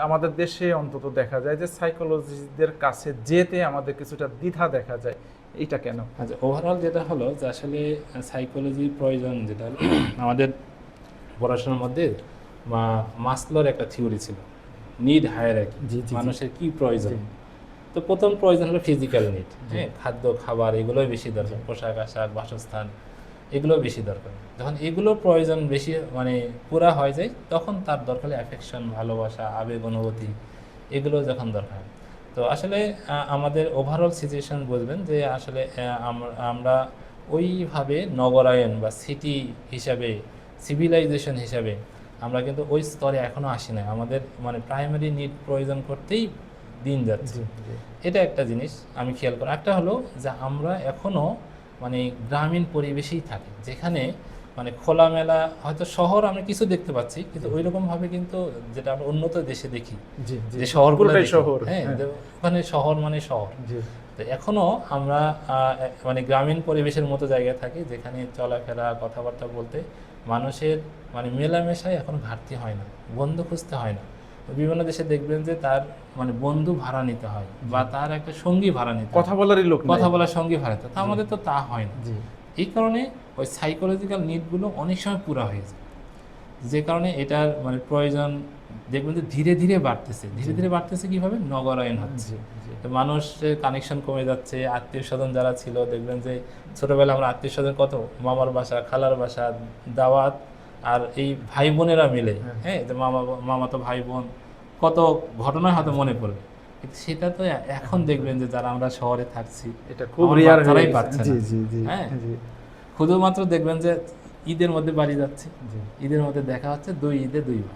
আমাদের দেশে অন্তত দেখা যায় যে সাইকোলজিস্টদের কাছে যেতে আমাদের কিছুটা দ্বিধা দেখা যায়, এটা কেন? আচ্ছা, ওভারঅল যেটা হলো যে আসলে সাইকোলজির প্রয়োজন যেটা হলো আমাদের পড়াশোনার মধ্যে মাসলোর একটা থিওরি ছিল, নিড হায়ারার্কি, মানুষের কি প্রয়োজন। তো প্রথম প্রয়োজন হলো ফিজিক্যাল নিড, হ্যাঁ, খাদ্য খাবার এগুলোই বেশি দরকার, পোশাক আশাক বাসস্থান এগুলো বেশি দরকার। যখন এগুলো প্রয়োজন বেশি পুরা হয়ে যায়, তখন তার দরকার অ্যাফেকশন, ভালোবাসা, আবেগ, অনুভূতি এগুলো যখন দরকার। তো আসলে আমাদের ওভারঅল সিচুয়েশন বুঝবেন যে আসলে আমরা ওইভাবে নগরায়ন বা সিটি হিসাবে, সিভিলাইজেশন হিসাবে আমরা কিন্তু ওই স্তরে এখনও আসি না। আমাদের প্রাইমারি নিড প্রয়োজন করতেই দিন যাচ্ছে। এটা একটা জিনিস আমি খেয়াল করি। একটা হলো যে আমরা এখনও গ্রামীণ পরিবেশেই থাকি, যেখানে খোলামেলা, হয়তো শহর আমরা কিছু দেখতে পাচ্ছি, কিন্তু ওই রকমভাবে কিন্তু যেটা আমরা উন্নত দেশে দেখি যে শহরগুলো, হ্যাঁ, ওখানে শহর শহর। তো এখনো আমরা গ্রামীণ পরিবেশের মতো জায়গায় থাকি, যেখানে চলাফেরা, কথাবার্তা বলতে মানুষের মেলামেশায় এখন ঘাটতি হয় না, বন্ধু খুঁজতে হয় না। বিভিন্ন দেশে দেখবেন যে তার বন্ধু ভাড়া নিতে হয়, বা তার একটা সঙ্গী ভাড়া নিতে হয়, কথা বলার সঙ্গী ভাড়া নিতে হয়। আমাদের তো তা হয় না। এই কারণে ওই সাইকোলজিক্যাল নিডগুলো অনেক সময় পুরা হয়ে যায়, যে কারণে এটার প্রয়োজন দেখবেন যে ধীরে ধীরে বাড়তেছে কিভাবে, নগরায়ন হচ্ছে। তো মানুষের কানেকশন কমে যাচ্ছে। আত্মীয় স্বজন যারা ছিল, দেখবেন যে ছোটবেলা আমরা আত্মীয় স্বজন কত, মামার বাসা, খালার বাসা, দাওয়াত, আর এই ভাই বোনেরা মিলে, হ্যাঁ, যে মামাতো ভাই বোন, কত ঘটনা হয়তো মনে পড়বে। সেটা তো এখন দেখবেন যে যারা আমরা শহরে থাকছি, এটা খুব রেয়ার হয়ে পাচ্ছে না। হ্যাঁ, শুধুমাত্র দেখবেন যে ঈদের মধ্যে বাড়ি যাচ্ছে, ঈদের মধ্যে দেখা হচ্ছে, 2 ঈদে 2 বার।